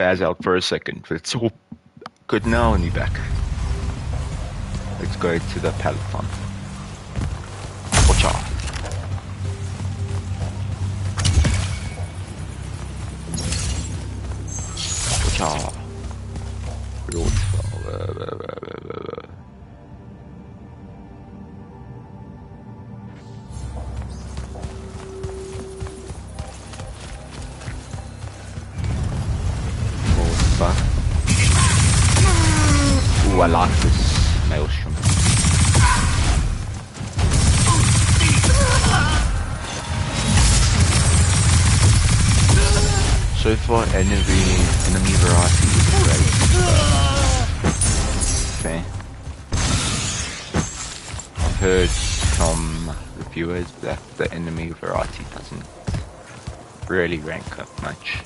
spaz out for a second, but it's all good now and you're back. Let's go to the peloton. Watch out. Watch out. Ooh, I like this maelstrom. So far, enemy variety is great. Okay. I've heard from reviewers that the enemy variety doesn't really rank up much.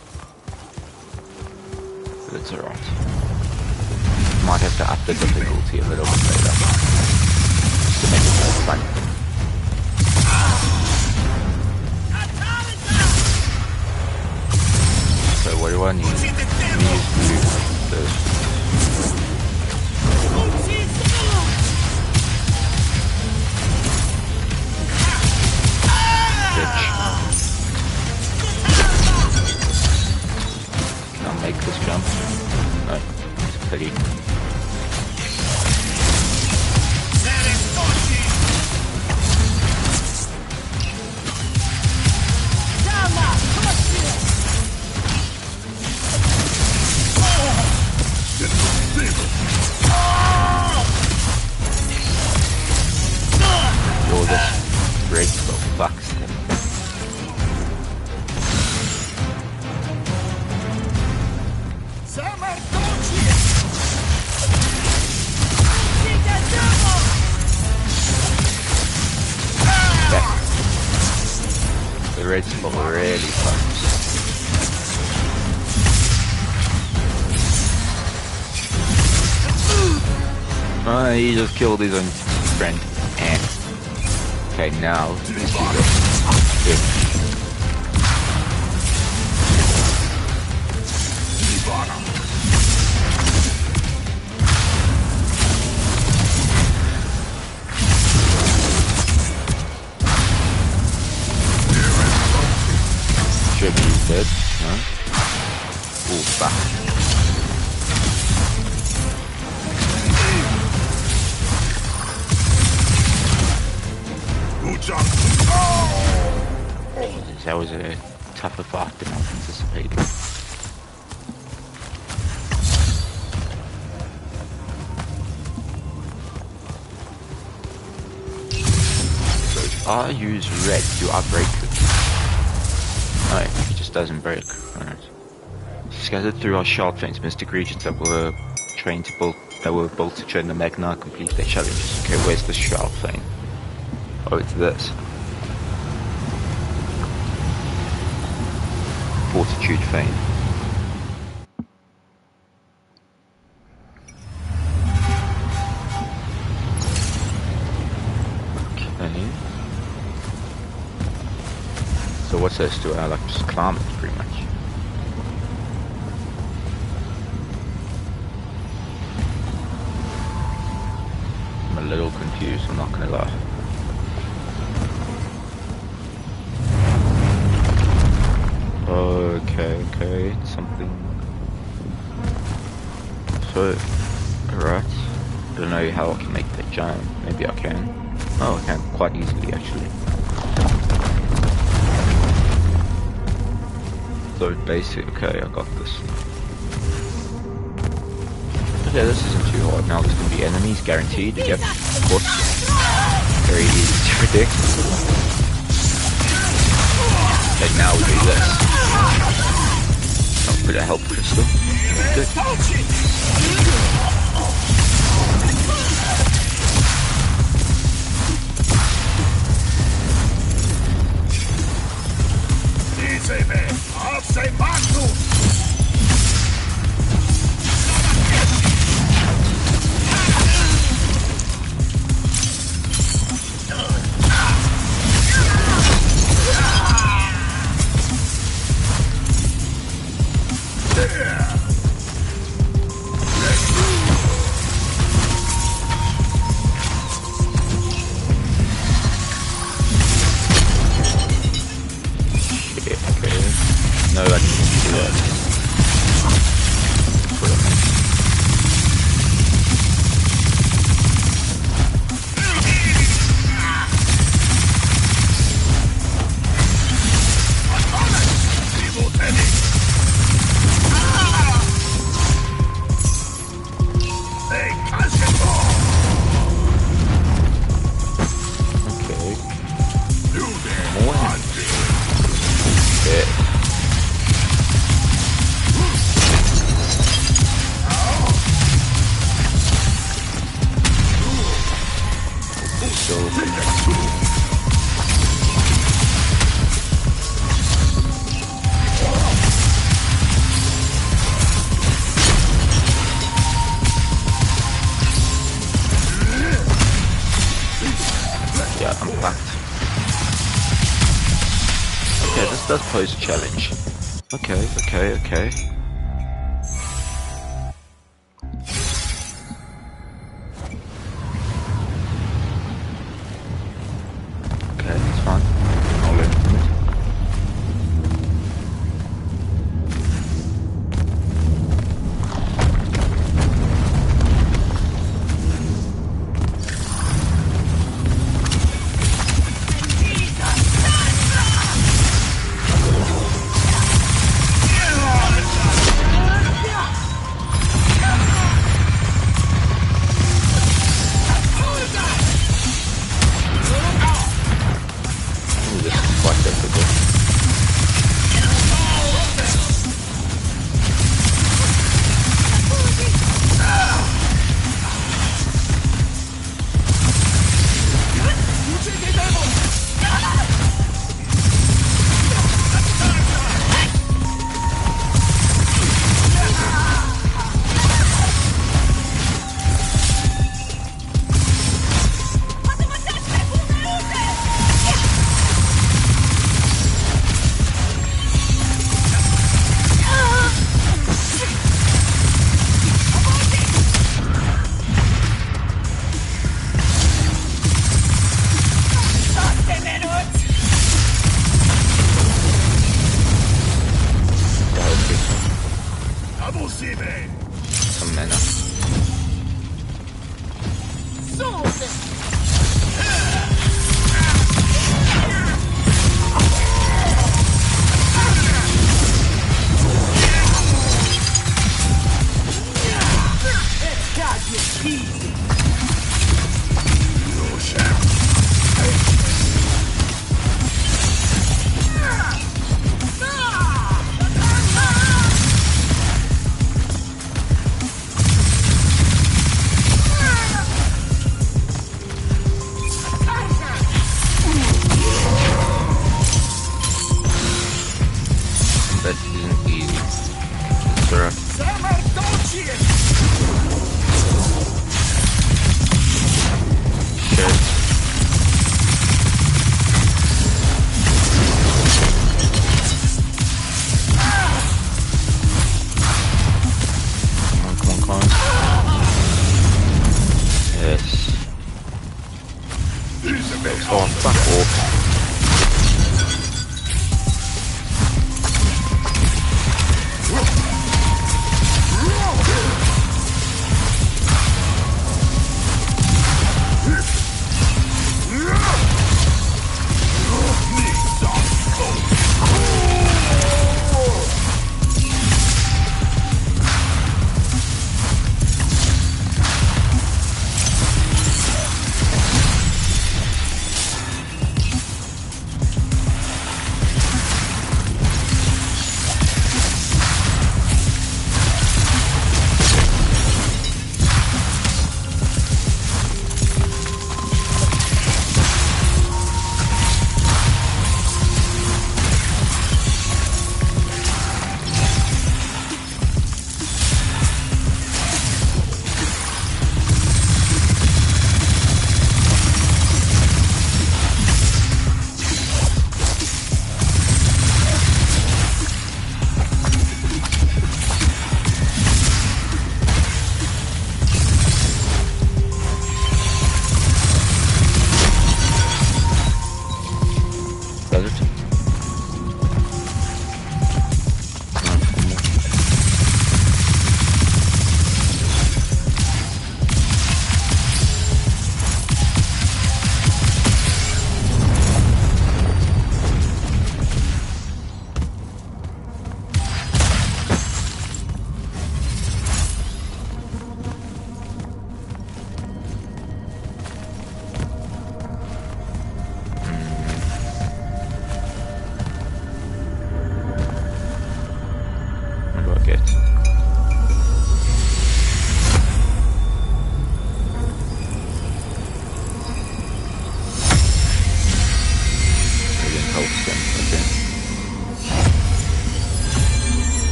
But it's alright. Might have to up the difficulty a little bit later. Just to make it more fun. So what do I need? I need this. Can I make this jump? No, it's pretty. Yo, this break the fucks him. The red spot really fucks. He just killed his own friend. Okay, now let's do this. Should be dead, huh? Oh, fuck. That was a tougher fight than I was anticipating. So if I use red, do I break it? No, it just doesn't break. Alright. Scattered through our shard flames, mystic regions that were trained to build, that were built to train the Magna complete their challenges. Okay, where's the shard flame? Oh, it's this. Fortitude Fane. Okay. So what's this? Do I like just climb it pretty much? I'm a little confused, I'm not gonna lie. Okay, it's something. So, alright. I don't know how I can make that jump. Maybe I can. Oh, I can quite easily actually. So basic. Okay, I got this. Okay, this isn't too hard. Now there's gonna be enemies guaranteed. Yep, of course. Very easy to predict. Okay, now we do this. Put a help crystal. Good. Easy, man. I'll say Martu. Yeah. No, I can do that. Put it on. Yeah, I'm fucked. Okay, this does pose a challenge. Okay. Okay, that's fine. I'll learn from it. Ooh, this is quite difficult. Some mana. That isn't easy. Sir. Shit. Come on. Yes. Oh, fuck off.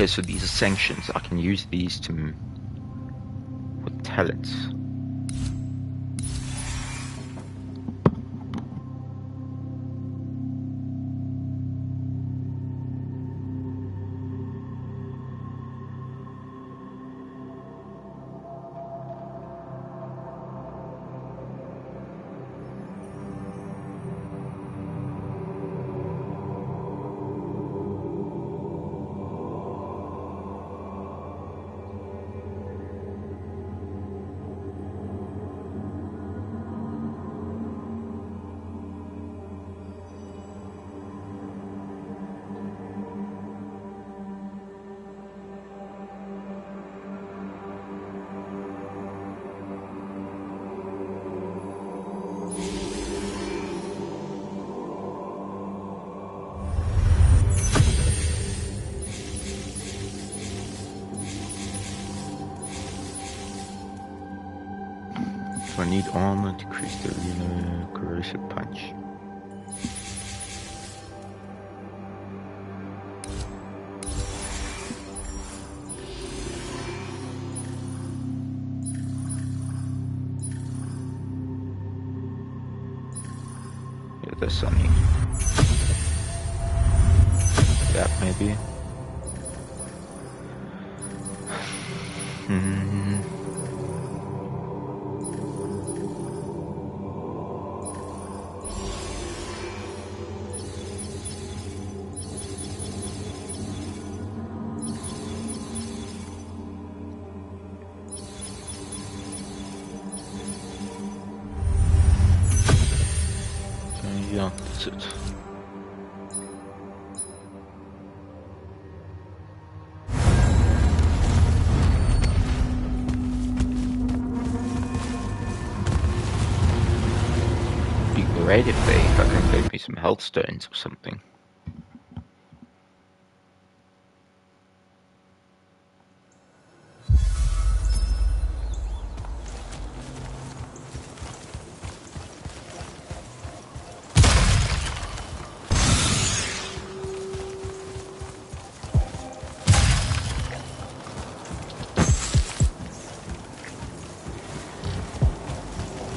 Okay, so these are sanctions. I can use these to with talents. So I need armor to increase the corrosive punch. Yeah, there's something. That maybe. Yeah, that's it. Be great if I can give me some health stones or something.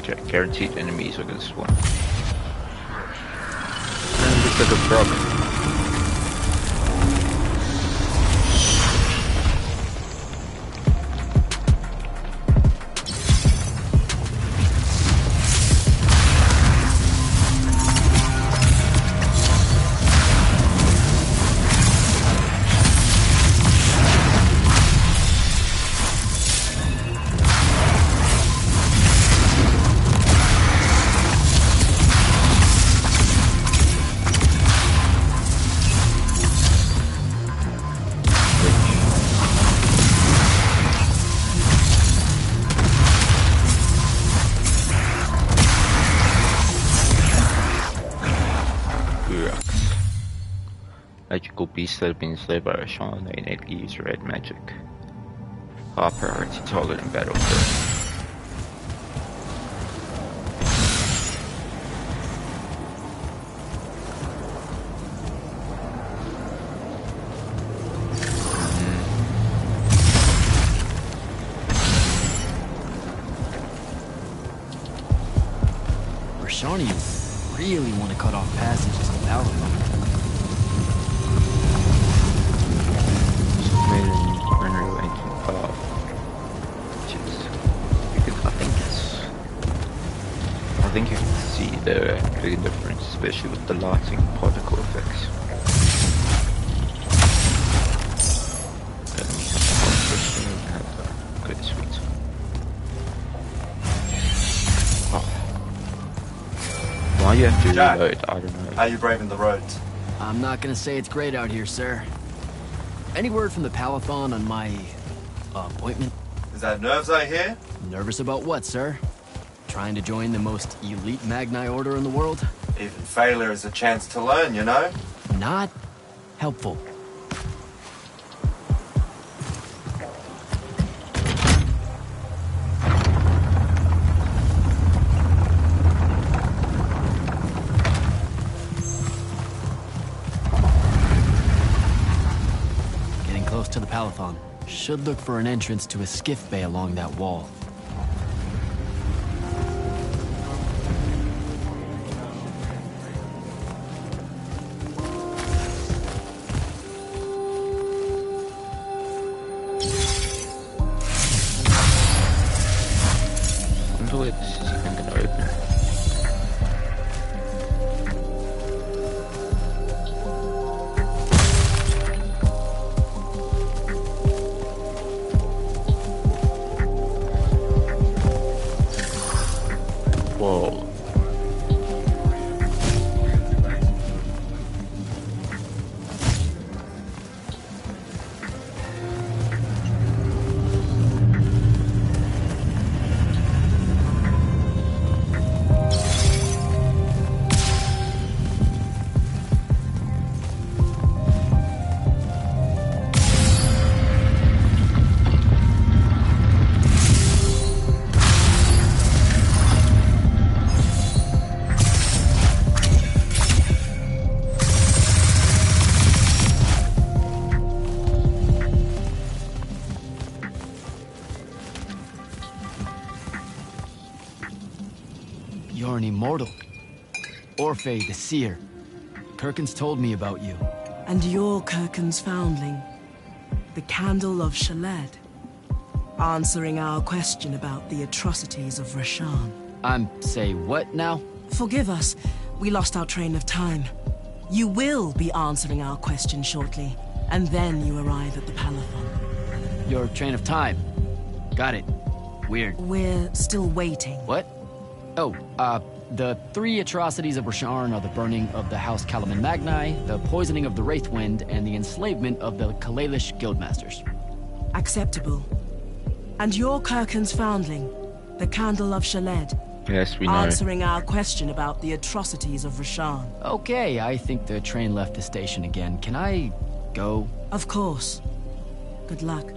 Okay, guaranteed enemies are gonna spawn. And looks like a frog. Magical beasts that have been enslaved by a shaman, they innately use red magic. High priority target in battlefield. Shawnee, you really want to cut off passages to Paladin. Made in Unreal Engine 5. Which is, I think you can see the big difference, especially with the lighting and particle effects. Okay, sweet. Why you have to Jack, reload, I don't know. how you braving the roads? I'm not gonna say it's great out here, sir. Any word from the Palathon on my appointment? Is that nerves I hear? Nervous about what, sir? Trying to join the most elite Magni order in the world? Even failure is a chance to learn, you know? Not helpful. close to the Palathon. Should look for an entrance to a skiff bay along that wall. I wonder where this is even going to open. Whoa. You're an immortal. Orphe the Seer. Kirkin's told me about you. And you're Kirkin's foundling, the Candle of Shaled, answering our question about the atrocities of Rasharn. Say what now? Forgive us, we lost our train of time. You will be answering our question shortly, and then you arrive at the Palathon. Your train of time. Got it. Weird. We're still waiting. What? Oh, the 3 atrocities of Rasharn are the burning of the House Calaman Magni, the poisoning of the Wraithwind, and the enslavement of the Kalalish Guildmasters. Acceptable. And you're Kirkin's foundling, the Candle of Shaled, Yes, we know. answering our question about the atrocities of Rasharn. Okay, I think the train left the station again. Can I go? Of course. Good luck.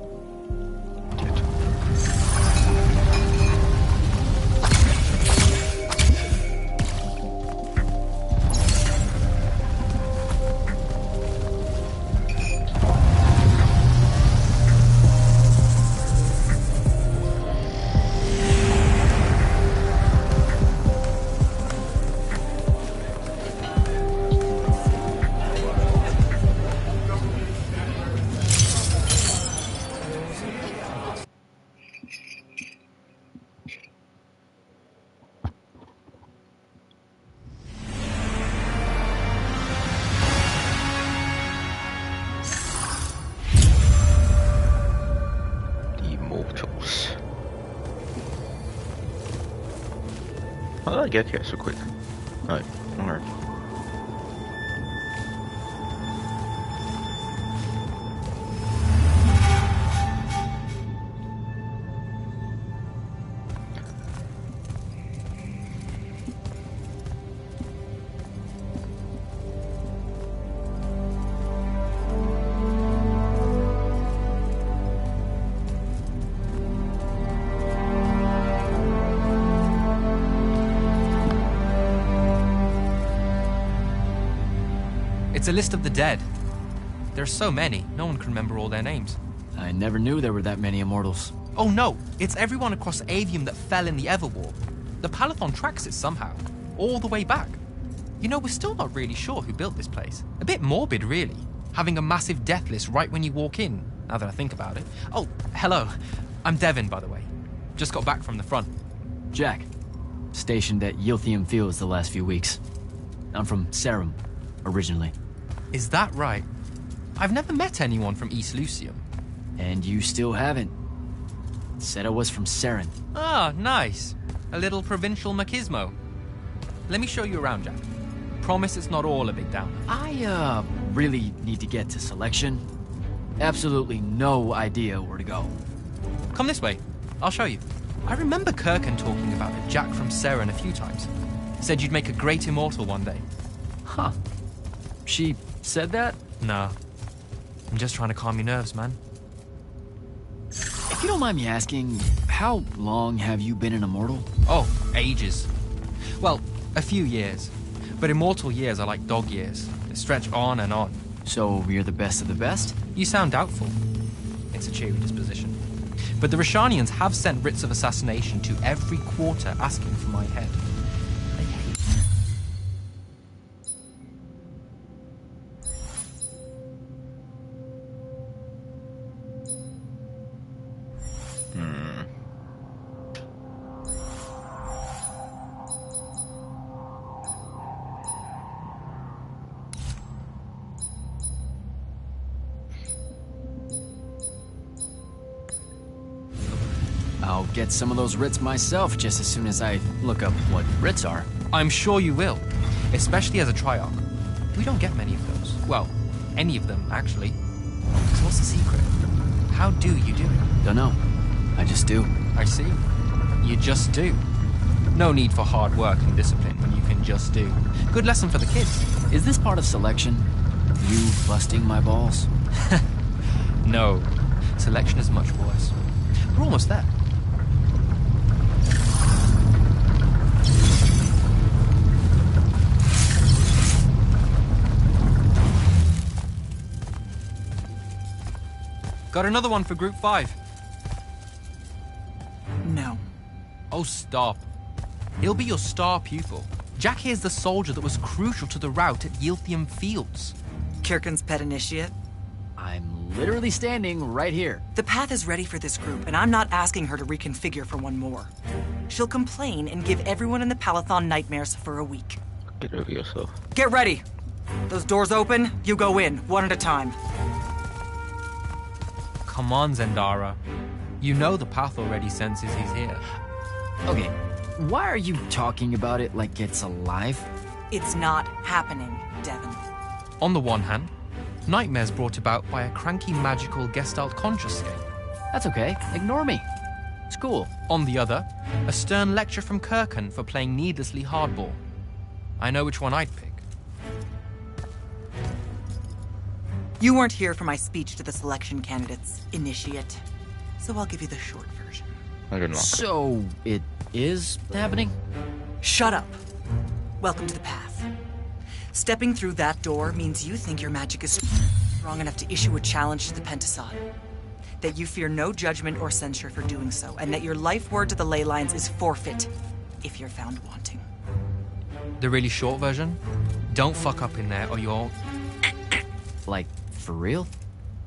Immortals. How did I get here so quick? Oh, alright. It's a list of the dead. There's so many, no one can remember all their names. I never knew there were that many immortals. Oh no, it's everyone across Aveum that fell in the Everwar. The Palathon tracks it somehow, all the way back. You know, we're still not really sure who built this place. A bit morbid, really, having a massive death list right when you walk in, now that I think about it. Oh, hello. I'm Devin, by the way. Just got back from the front. Jack. Stationed at Yilthium Fields the last few weeks. I'm from Sarum, originally. Is that right? I've never met anyone from East Lucium. And you still haven't. Said I was from Saren. Ah, nice. A little provincial machismo. Let me show you around, Jack. Promise it's not all a big downer. I, really need to get to selection. Absolutely no idea where to go. Come this way. I'll show you. I remember Kirkin talking about a Jack from Saren a few times. Said you'd make a great immortal one day. Huh. She said that? No. I'm just trying to calm your nerves, man. If you don't mind me asking, how long have you been an immortal? Oh, ages. Well, a few years. But immortal years are like dog years. They stretch on and on. So you're the best of the best? You sound doubtful. It's a cheery disposition. But the Rashanians have sent writs of assassination to every quarter asking for my head. They hate me. I'll get some of those writs myself just as soon as I look up what writs are. I'm sure you will, especially as a Triarch. We don't get many of those. Well, any of them, actually. So what's the secret? How do you do it? Don't know. I just do. I see. You just do. No need for hard work and discipline when you can just do. Good lesson for the kids. Is this part of selection? You busting my balls? No. Selection is much worse. We're almost there. Got another one for Group 5. No. Oh, stop. He'll be your star pupil. Jack here's the soldier that was crucial to the rout at Yilthium Fields. Kirkin's pet initiate? I'm literally standing right here. The path is ready for this group, and I'm not asking her to reconfigure for one more. She'll complain and give everyone in the Palathon nightmares for a week. Get over yourself. Get ready! Those doors open, you go in, one at a time. Come on, Zendara. You know the path already senses he's here. Okay, why are you talking about it like it's alive? It's not happening, Devon. On the one hand, nightmares brought about by a cranky magical Gestalt conscious scape. That's okay, ignore me. It's cool. On the other, a stern lecture from Kirkin for playing needlessly hardball. I know which one I'd pick. You weren't here for my speech to the selection candidates, initiate. So I'll give you the short version. I don't like it. So, it is happening? Shut up. Welcome to the path. Stepping through that door means you think your magic is strong enough to issue a challenge to the Pentasod. That you fear no judgment or censure for doing so, and that your life word to the ley lines is forfeit if you're found wanting. The really short version? Don't fuck up in there or you're Like, for real?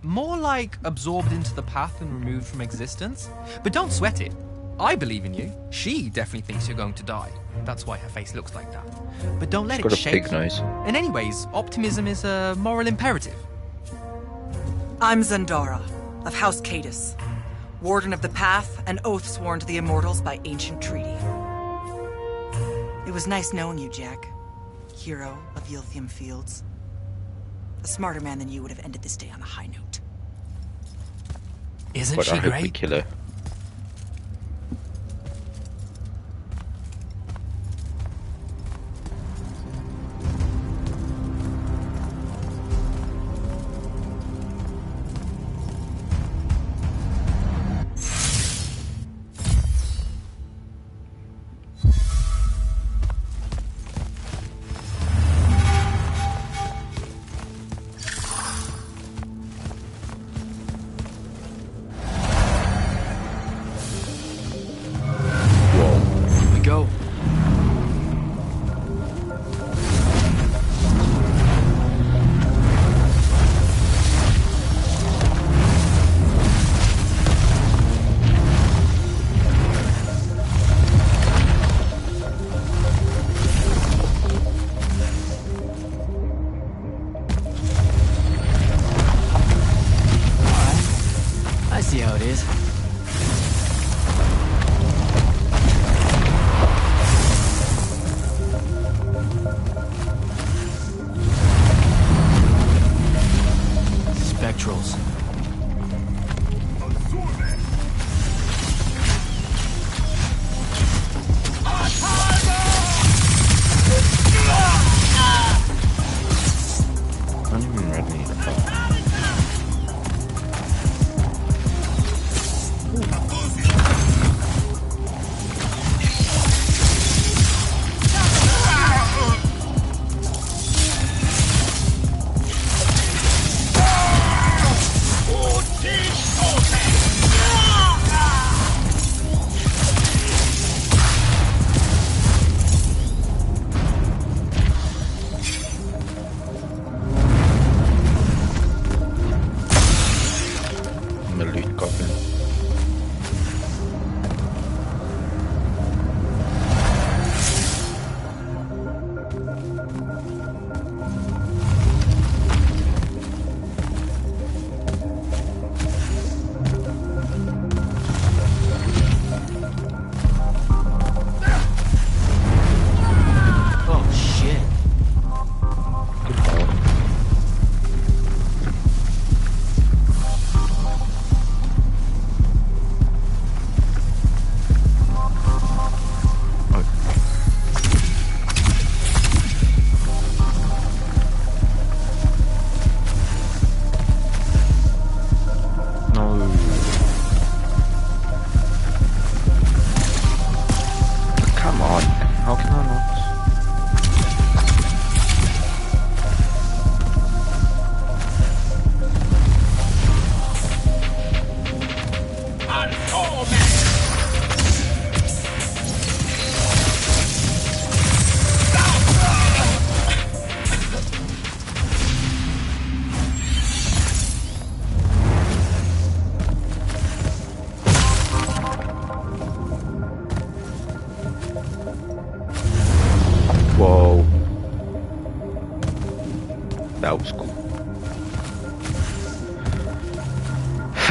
more like absorbed into the path and removed from existence. But don't sweat it. I believe in you. She definitely thinks you're going to die. That's why her face looks like that. But don't let She's it got a shake big you. nose. And anyways, optimism is a moral imperative. I'm Zendara, of House Cadus, Warden of the Path, and oath sworn to the Immortals by ancient treaty. It was nice knowing you, Jack. Hero of Yilthium Fields. A smarter man than you would have ended this day on a high note. Isn't But she I hope we great? kill her. Here we go. Alright. I see how it is. Spectrals. I don't even really need a fight.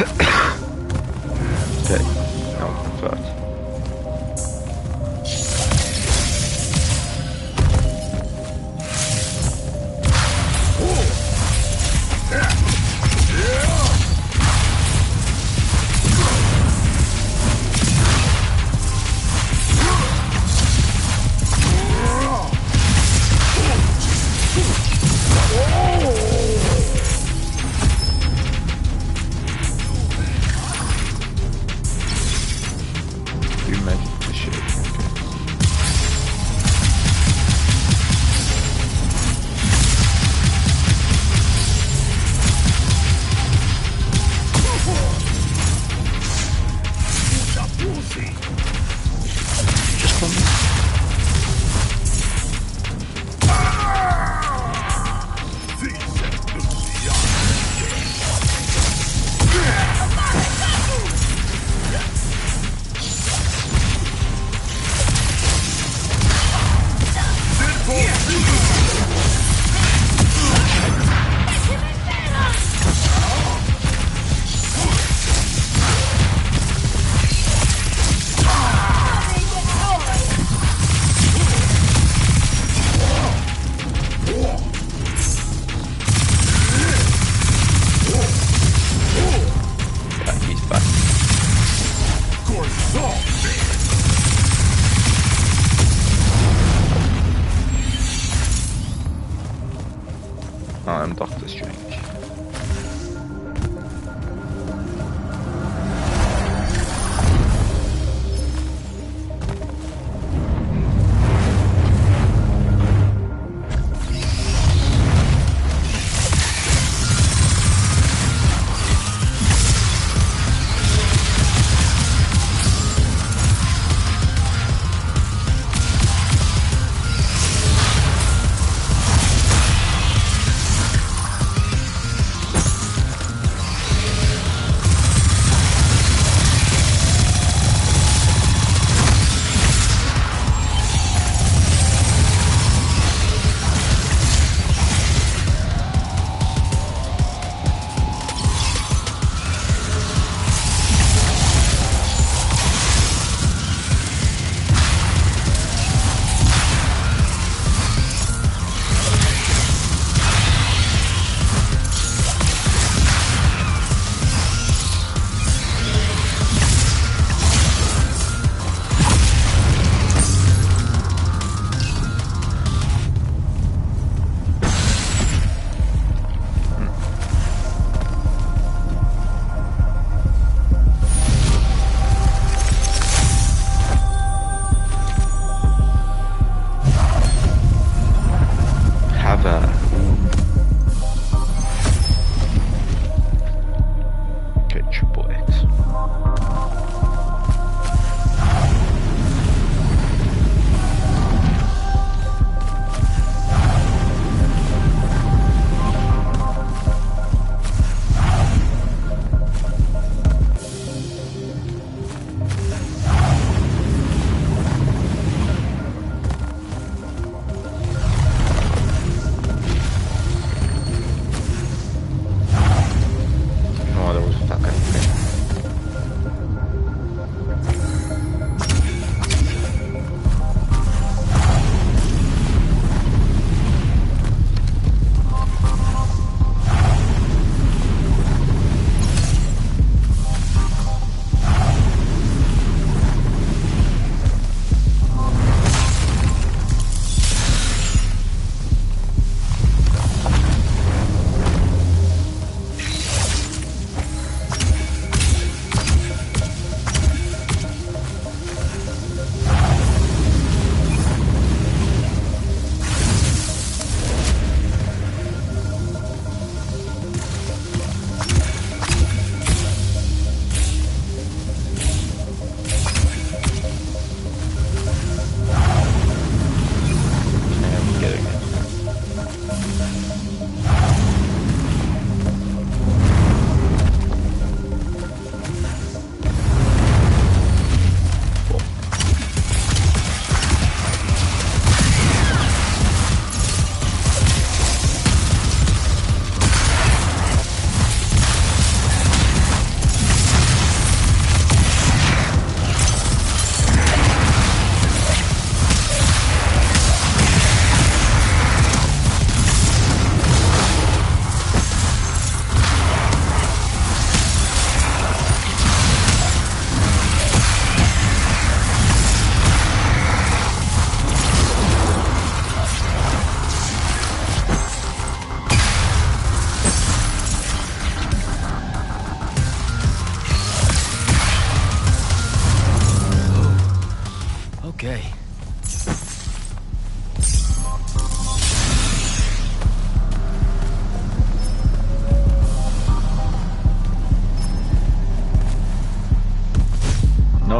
Okay. No, fuck.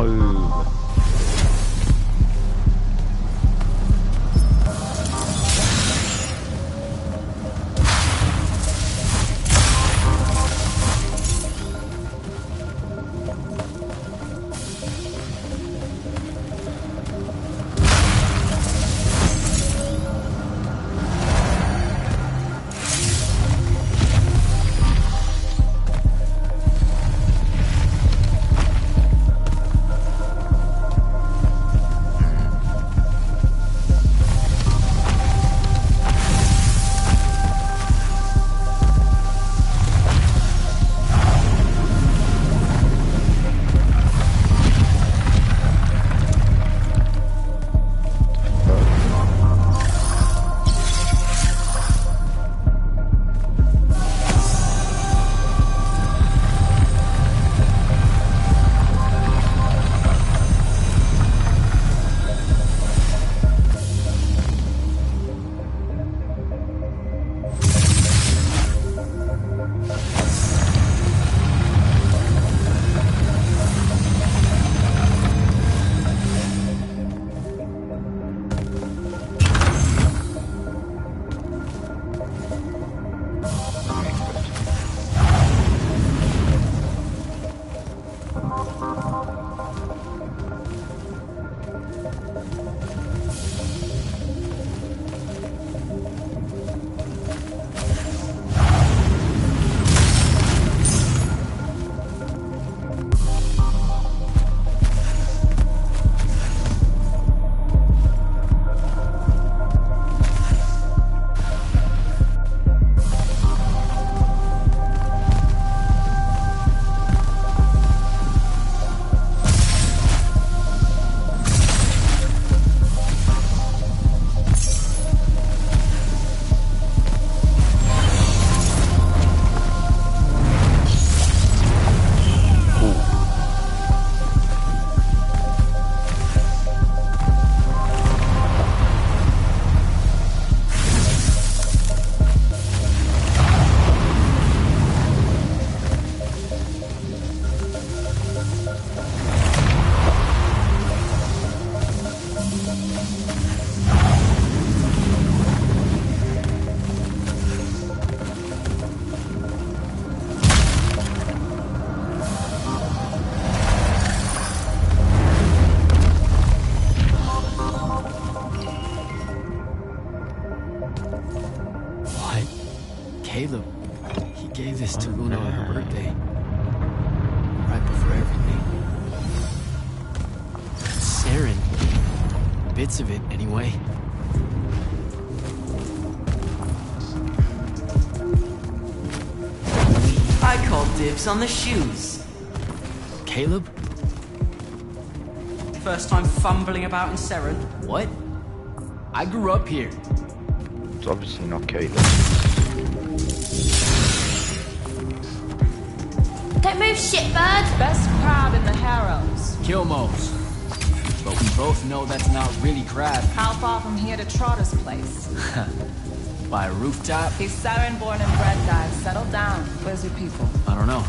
No. Caleb, he gave this to Luna on her birthday. Right before everything. Saren. Bits of it, anyway. I call dibs on the shoes. Caleb? First time fumbling about in Seren. What? I grew up here. It's obviously not Caleb. Don't move, shitbird! Best crab in the Harrows. Kilmos. But we both know that's not really crab. How far from here to Trotter's place? By a rooftop? He's Saren born and bred, guys. Settle down. Where's your people? I don't know.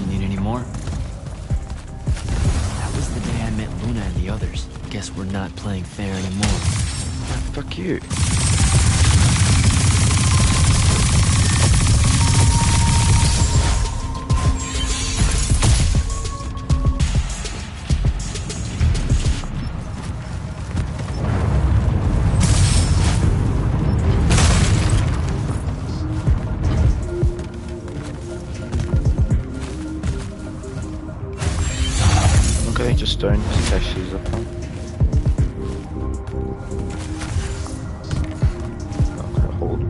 You need any more? That was the day I met Luna and the others. Guess we're not playing fair anymore. Fuck you. Okay, just don't stash these up on. Not gonna hold it.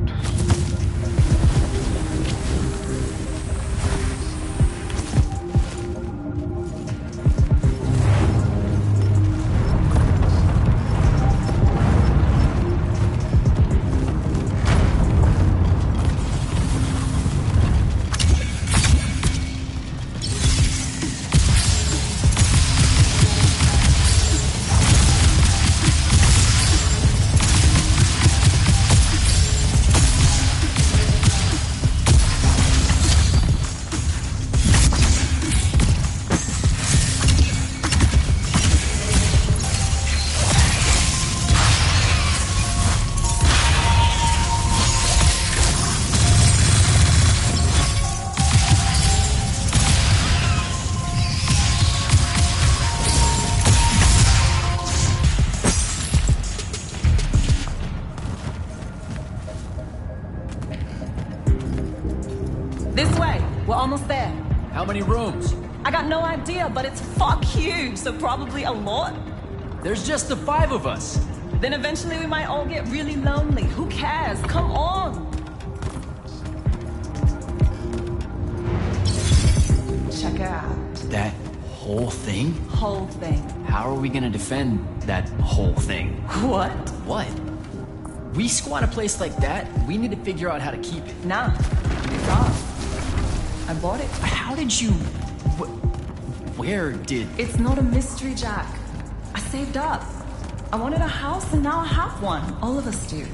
many rooms? I got no idea, but it's fuck huge, so probably a lot. There's just the 5 of us. Then eventually we might all get really lonely. Who cares? Come on! Check it out. That whole thing? Whole thing. How are we gonna defend that whole thing? What? What? We squat a place like that, we need to figure out how to keep it. Nah, it's ours. I bought it. How did you... Where did... It's not a mystery, Jack. I saved up. I wanted a house and now I have one. All of us do.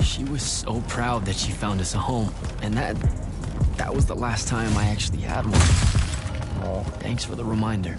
She was so proud that she found us a home. And that was the last time I actually had one. Oh, thanks for the reminder.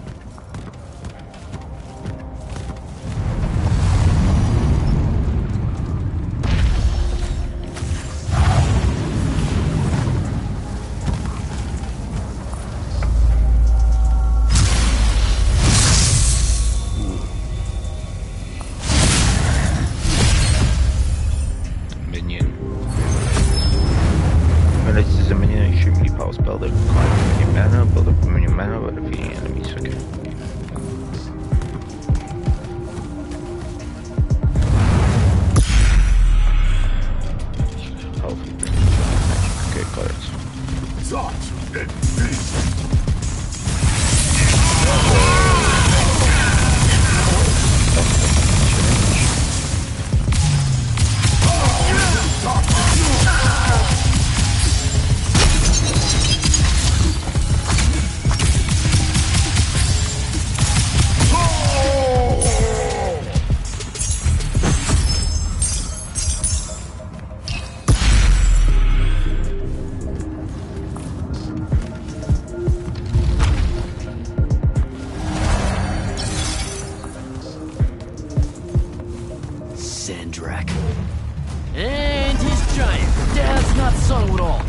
And he's giant. Dad's not subtle at all.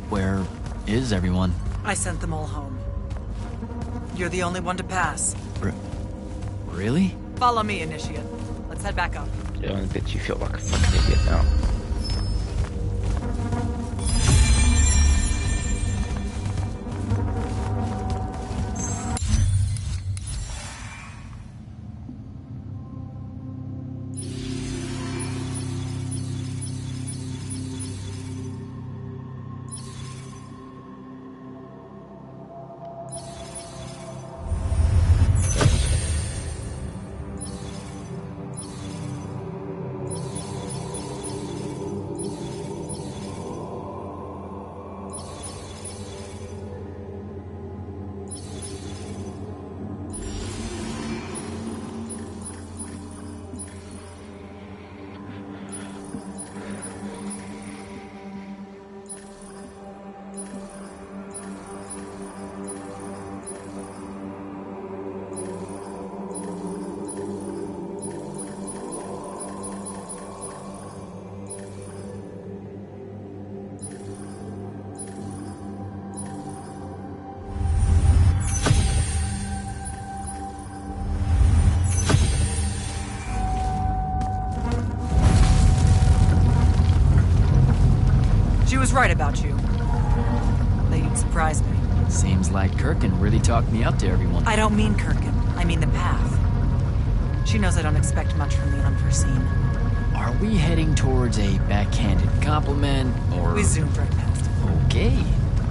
Where is everyone? I sent them all home. You're the only one to pass. Really? Follow me, Initiate. Let's head back up. The only bit you feel like a fucking idiot now. right about you. That you'd surprise me. Seems like Kirkin really talked me up to everyone. I don't mean Kirkin. I mean the path. She knows I don't expect much from the unforeseen. Are we heading towards a backhanded compliment, or... We zoomed right past it. Okay.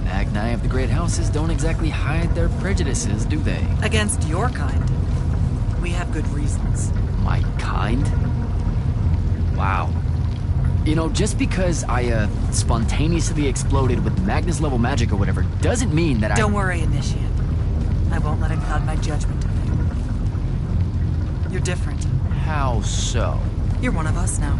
Magni of the Great Houses don't exactly hide their prejudices, do they? Against your kind. We have good reasons. My kind? Wow. You know, just because I, spontaneously exploded with Magnus-level magic or whatever, doesn't mean that Don't worry, Initiate. I won't let it cloud my judgment of you. You're different. How so? You're one of us now.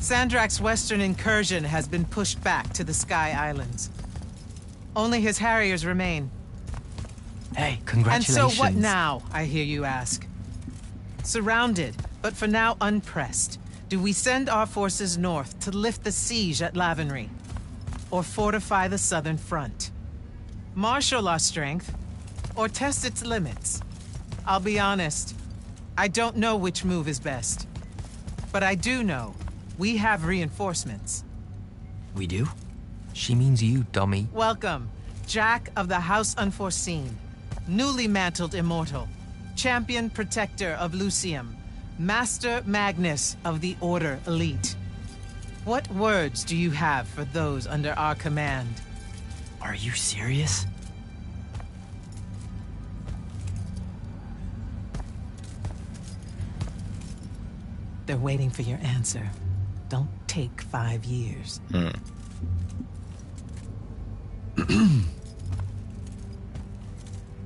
Sandrak's western incursion has been pushed back to the Sky Islands. Only his Harriers remain. Hey, And congratulations. so what now, I hear you ask? Surrounded, but for now unpressed, do we send our forces north to lift the siege at Lavenry? Or fortify the southern front? Marshal our strength, or test its limits? I'll be honest, I don't know which move is best. But I do know we have reinforcements. We do? She means you, dummy. Welcome, Jack of the House Unforeseen, newly mantled immortal, champion protector of Lucium, Master Magnus of the Order Elite. What words do you have for those under our command? Are you serious? They're waiting for your answer. Don't take 5 years.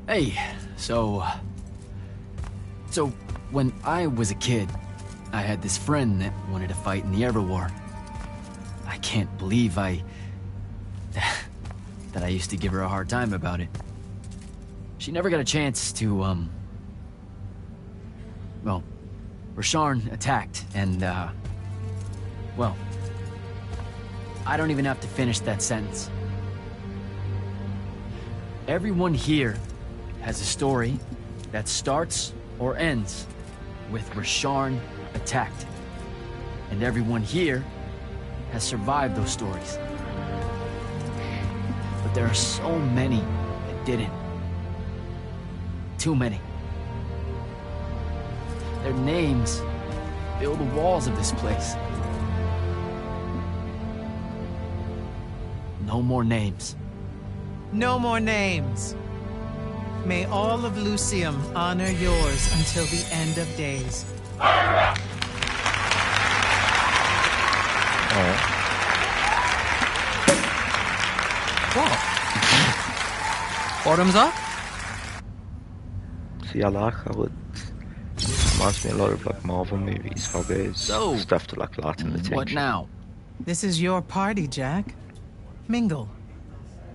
Hey, so when I was a kid, I had this friend that wanted to fight in the Everwar. I can't believe that I used to give her a hard time about it. She never got a chance to, well, Rasharn attacked, and, well, I don't even have to finish that sentence. Everyone here has a story that starts or ends with Rasharn attacked. And everyone here has survived those stories. But there are so many that didn't. Too many. Their names fill the walls of this place. No more names. No more names. May all of Lucium honor yours until the end of days. What? Bottoms up? See, I like how it reminds me a lot of like Marvel movies, how there's So, stuff to like lighten the tension. What now? This is your party, Jack. Mingle.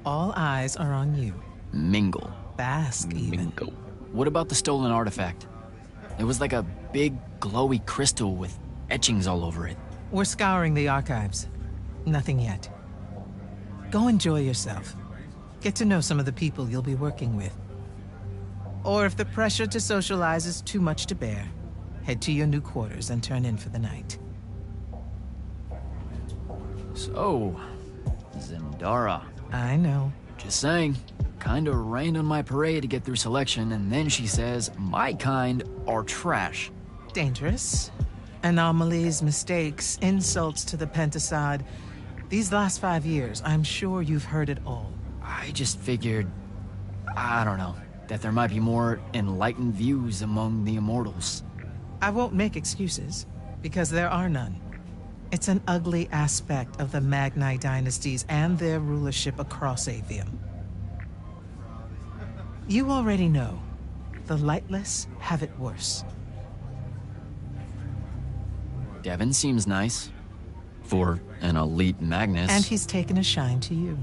All eyes are on you. Mingle. Bask, even. Mingle. What about the stolen artifact? It was like a big, glowy crystal with etchings all over it. We're scouring the archives. Nothing yet. Go enjoy yourself. Get to know some of the people you'll be working with. Or if the pressure to socialize is too much to bear, head to your new quarters and turn in for the night. So, Zendara. I know. Just saying. Kinda rained on my parade to get through selection, and then she says my kind are trash. Dangerous. Anomalies, mistakes, insults to the Pentasod. These last 5 years, I'm sure you've heard it all. I just figured, I don't know, that there might be more enlightened views among the Immortals. I won't make excuses, because there are none. It's an ugly aspect of the Magni dynasties and their rulership across Aveum. You already know, the lightless have it worse. Devin seems nice. For an elite Magnus. And he's taken a shine to you.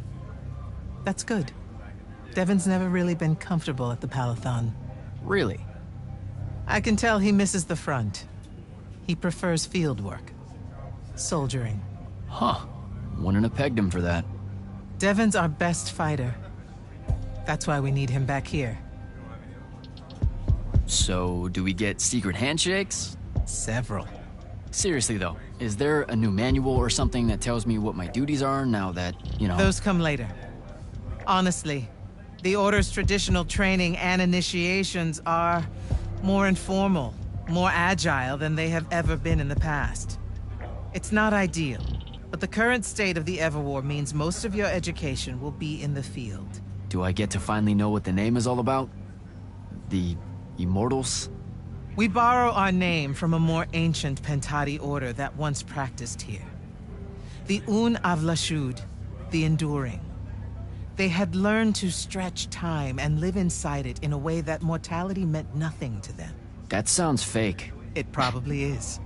That's good. Devin's never really been comfortable at the Palathon. Really? I can tell he misses the front. He prefers field work. Soldiering. Huh. Wouldn't have pegged him for that. Devin's our best fighter. That's why we need him back here. So, do we get secret handshakes? Several. Seriously though, is there a new manual or something that tells me what my duties are now that, you know... Those come later. Honestly, the Order's traditional training and initiations are more informal, more agile than they have ever been in the past. It's not ideal, but the current state of the Everwar means most of your education will be in the field. Do I get to finally know what the name is all about? The Immortals? We borrow our name from a more ancient Pentati order that once practiced here. The Un Avlashud, the Enduring. They had learned to stretch time and live inside it in a way that mortality meant nothing to them. That sounds fake. It probably is.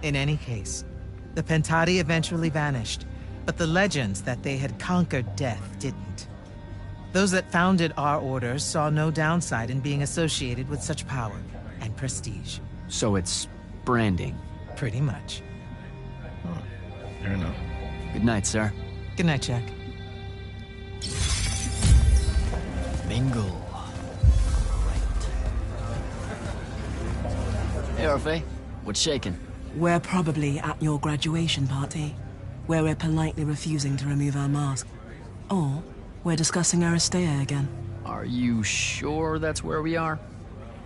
In any case, the Pentati eventually vanished, but the legends that they had conquered death didn't. Those that founded our order saw no downside in being associated with such power and prestige. So it's branding? Pretty much. Oh, fair enough. Good night, sir. Good night, Jack. Mingle. Hey, Orphe. What's shaking? We're probably at your graduation party, where we're politely refusing to remove our mask. Or we're discussing Aristea again. Are you sure that's where we are?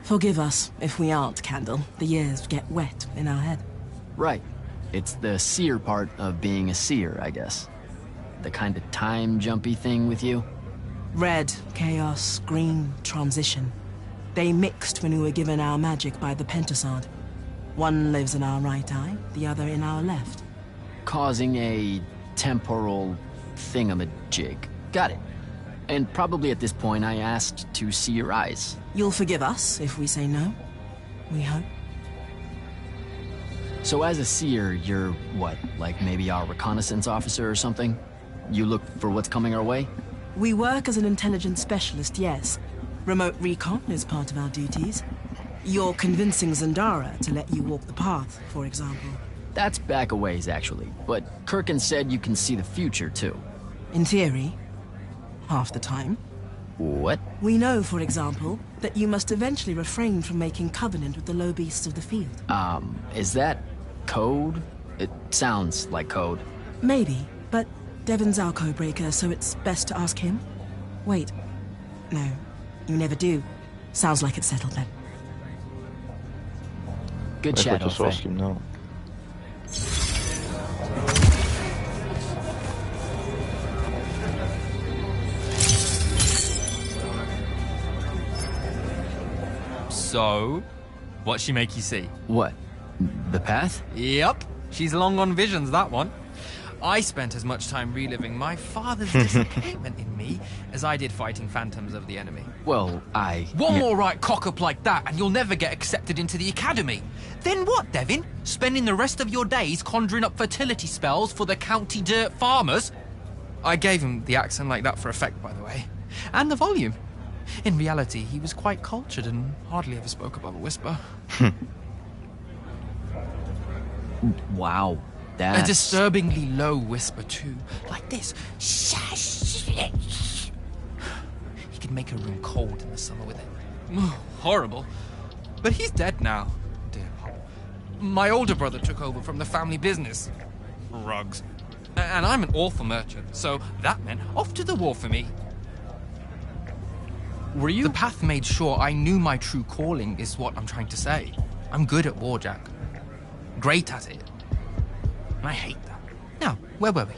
Forgive us if we aren't, Candle. The years get wet in our head. Right. It's the seer part of being a seer, I guess. The kind of time-jumpy thing with you. Red, chaos, green, transition. They mixed when we were given our magic by the Pentasod. One lives in our right eye, the other in our left. Causing a temporal thingamajig. Got it. And probably at this point I asked to see your eyes. You'll forgive us if we say no. We hope. So as a seer, you're what? Like maybe our reconnaissance officer or something? You look for what's coming our way? We work as an intelligence specialist, yes. Remote recon is part of our duties. You're convincing Zendara to let you walk the path, for example. That's back a ways, actually. But Kirkin said you can see the future, too. In theory. Half the time. What? We know, for example, that you must eventually refrain from making covenant with the low beasts of the field. Is that code? It sounds like code. Maybe, but Devon's our codebreaker, so it's best to ask him. Wait. No, you never do. Sounds like it's settled then. Good If I chat, just ask him now. So, what'd she make you see? What? The path? Yep, she's long on visions, that one. I spent as much time reliving my father's disappointment in me as I did fighting phantoms of the enemy. Well, One more right cock-up like that and you'll never get accepted into the academy. Then what, Devin? Spending the rest of your days conjuring up fertility spells for the county dirt farmers? I gave him the accent like that for effect, by the way. And the volume. In reality, he was quite cultured and hardly ever spoke above a whisper. Wow. That's... A disturbingly low whisper, too. Like this. He could make a room cold in the summer with it. Horrible. But he's dead now, dear Pop. My older brother took over from the family business. Rugs. And I'm an awful merchant, so that meant off to the war for me. Were you? The path made sure I knew my true calling is what I'm trying to say. I'm good at war, Jack. Great at it. And I hate that. Now, where were we?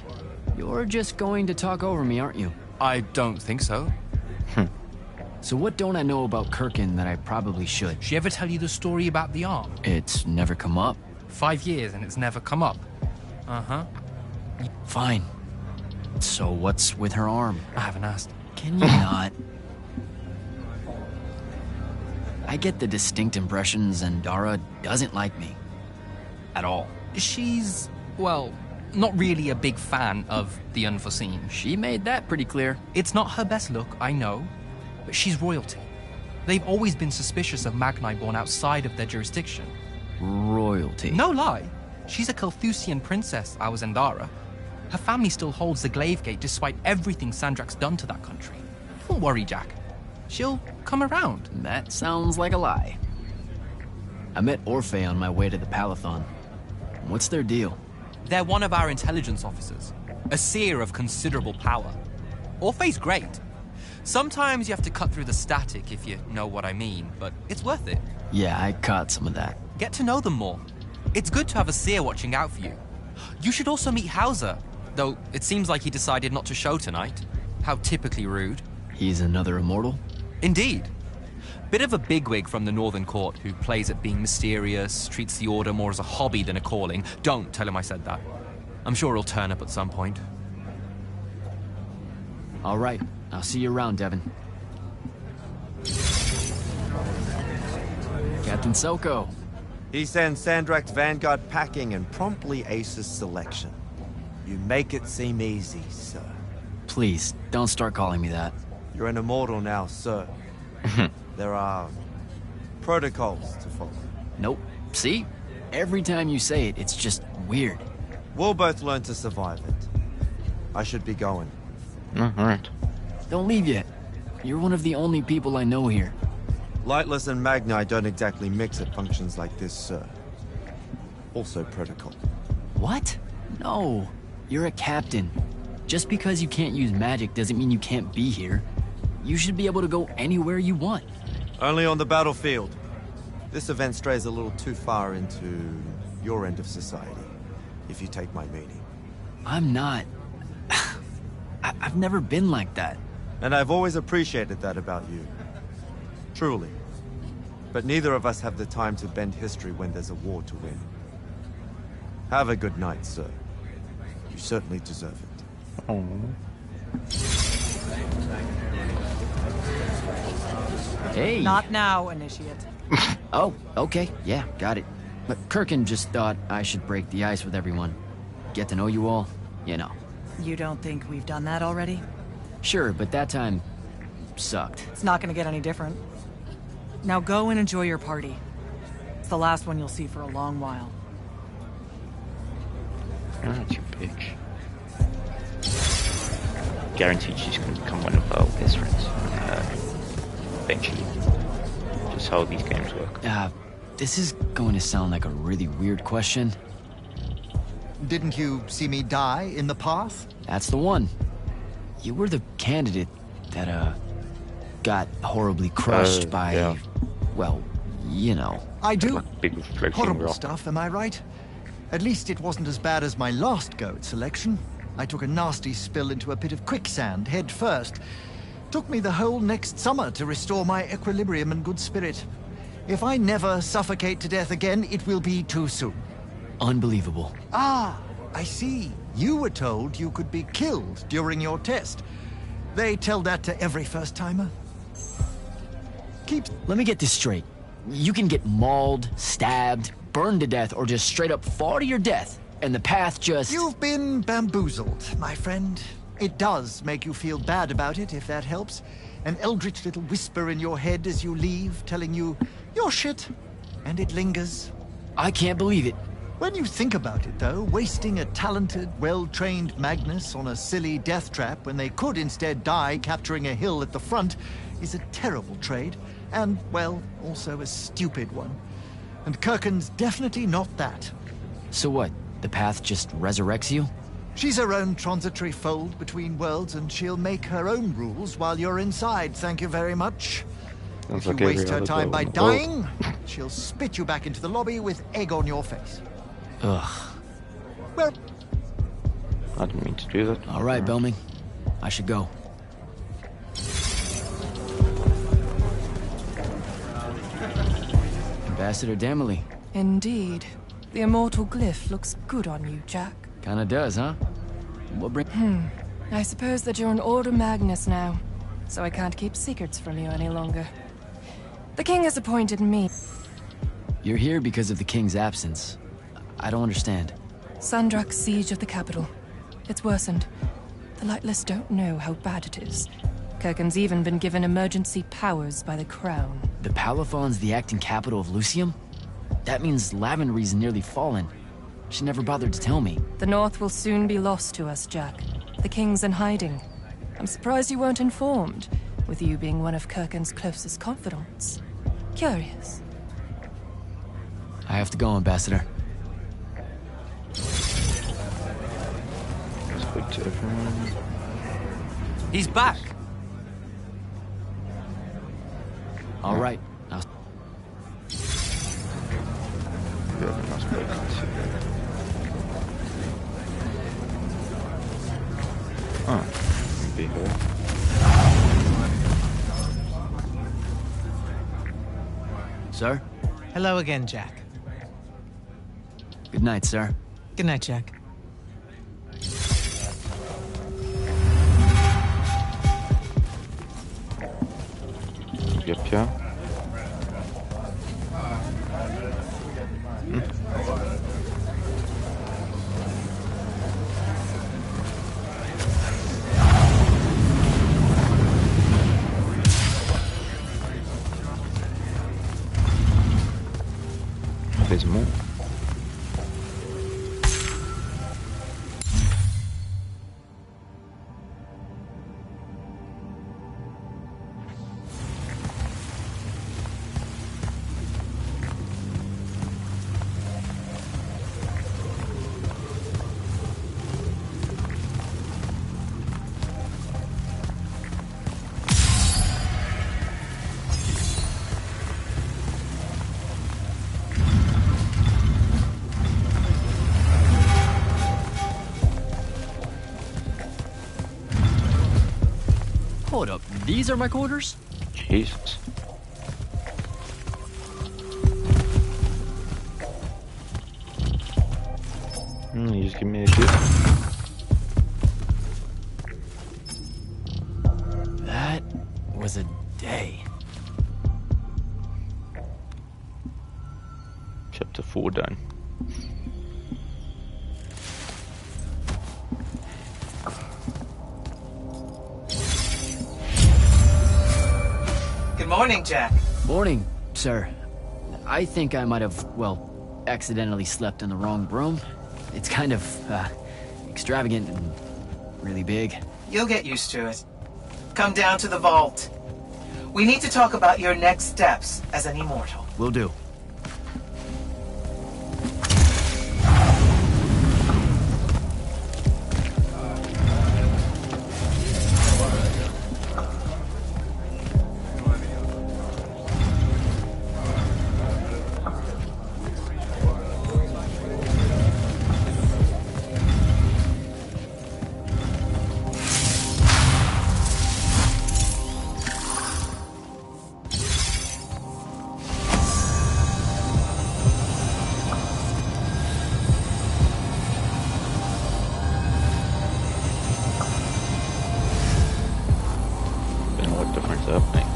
You're just going to talk over me, aren't you? I don't think so. So what don't I know about Kirkin that I probably should? She ever tell you the story about the arm? It's never come up. 5 years and it's never come up. Uh-huh. Fine. So what's with her arm? I haven't asked. Can you not? I get the distinct impression Zendara doesn't like me. At all. She's, well, not really a big fan of the unforeseen. She made that pretty clear. It's not her best look, I know, but she's royalty. They've always been suspicious of Magni born outside of their jurisdiction. Royalty? No lie. She's a Kelthusian princess, our Zendara. Her family still holds the Glaive Gate despite everything Sandrak's done to that country. Don't worry, Jack. she'll come around. That sounds like a lie. I met Orphe on my way to the Palathon. What's their deal? They're one of our intelligence officers, a seer of considerable power. Orphe's great. Sometimes you have to cut through the static, if you know what I mean, but it's worth it. Yeah, I caught some of that. Get to know them more. It's good to have a seer watching out for you. You should also meet Hauser, though it seems like he decided not to show tonight. How typically rude. He's another immortal? Indeed. Bit of a bigwig from the Northern Court who plays at being mysterious, treats the Order more as a hobby than a calling. Don't tell him I said that. I'm sure he'll turn up at some point. All right, I'll see you around, Devin. Captain Soko. He sends Sandrak's vanguard packing and promptly aces selection. You make it seem easy, sir. Please, don't start calling me that. You're an immortal now, sir. There are protocols to follow. Nope. See? Every time you say it, it's just weird. We'll both learn to survive it. I should be going. Alright. Don't leave yet. You're one of the only people I know here. Lightless and Magni don't exactly mix at functions like this, sir. Also protocol. What? No. You're a captain. Just because you can't use magic doesn't mean you can't be here. You should be able to go anywhere you want. Only on the battlefield. This event strays a little too far into your end of society, if you take my meaning. I'm not. I've never been like that. And I've always appreciated that about you. Truly. But neither of us have the time to bend history when there's a war to win. Have a good night, sir. You certainly deserve it. Oh. Hey. Not now, Initiate. Oh, okay. Yeah, got it. But Kirkin just thought I should break the ice with everyone. Get to know you all, you know. You don't think we've done that already? Sure, but that time sucked. It's not gonna get any different. Now go and enjoy your party. It's the last one you'll see for a long while. That's your bitch. Guaranteed she's going to become one of our best friends. Eventually. Just how these games work. This is going to sound like a really weird question. Didn't you see me die in the path? That's the one. You were the candidate that, got horribly crushed by... Yeah. Well, you know. I do. Big reflection Horrible rock. stuff, am I right? At least it wasn't as bad as my last go at selection. I took a nasty spill into a pit of quicksand head first. Took me the whole next summer to restore my equilibrium and good spirit. If I never suffocate to death again, it will be too soon. Unbelievable. Ah, I see. You were told you could be killed during your test. They tell that to every first-timer. Let me get this straight. You can get mauled, stabbed, burned to death, or just straight up fall to your death, and the path just... You've been bamboozled, my friend. It does make you feel bad about it, if that helps. An eldritch little whisper in your head as you leave, telling you, you're shit. And it lingers. I can't believe it. When you think about it, though, wasting a talented, well-trained Magnus on a silly death trap when they could instead die capturing a hill at the front is a terrible trade. And, well, also a stupid one. And Kirkin's definitely not that. So what? The path just resurrects you? She's her own transitory fold between worlds, and she'll make her own rules while you're inside, thank you very much. Sounds If like you every waste her other time girl by in the world. dying, she'll spit you back into the lobby with egg on your face. Ugh. Well, I didn't mean to do that. All right, Belming. I should go. Ambassador Damley. Indeed. The immortal glyph looks good on you, Jack. Kinda does, huh? What bring... I suppose that you're an Order Magnus now, so I can't keep secrets from you any longer. The king has appointed me. You're here because of the king's absence. I don't understand. Sandrak's siege of the capital. It's worsened. The Lightless don't know how bad it is. Kirkin's even been given emergency powers by the crown. The Palathon's the acting capital of Lucium? That means Lavenry's nearly fallen. She never bothered to tell me. The North will soon be lost to us, Jack. The king's in hiding. I'm surprised you weren't informed. with you being one of Kirkin's closest confidants. Curious. I have to go, Ambassador. Speak to everyone. He's back! All right. I'll... Oh, be here. Sir? Hello again, Jack. Good night, sir. Good night, Jack. Yep, yeah. There's more. Hold up. These are my quarters? Jesus. You just give me a gift. That was a day. Chapter 4 done. Good morning, Jack. Morning, sir. I think I might have, well, accidentally slept in the wrong room. It's kind of, extravagant and really big. You'll get used to it. Come down to the vault. We need to talk about your next steps as an immortal. Will do. Up next.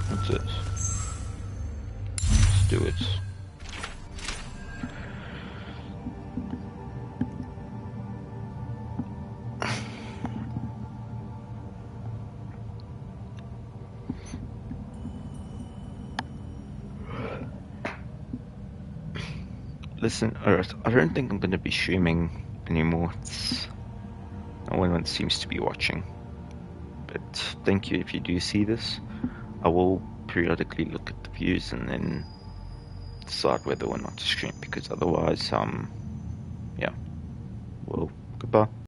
What's this? Let's do it. Listen, Earth, I don't think I'm going to be streaming anymore. No one seems to be watching. But thank you if you do see this. I will periodically look at the views and then decide whether or not to stream, because otherwise, yeah. Well, goodbye.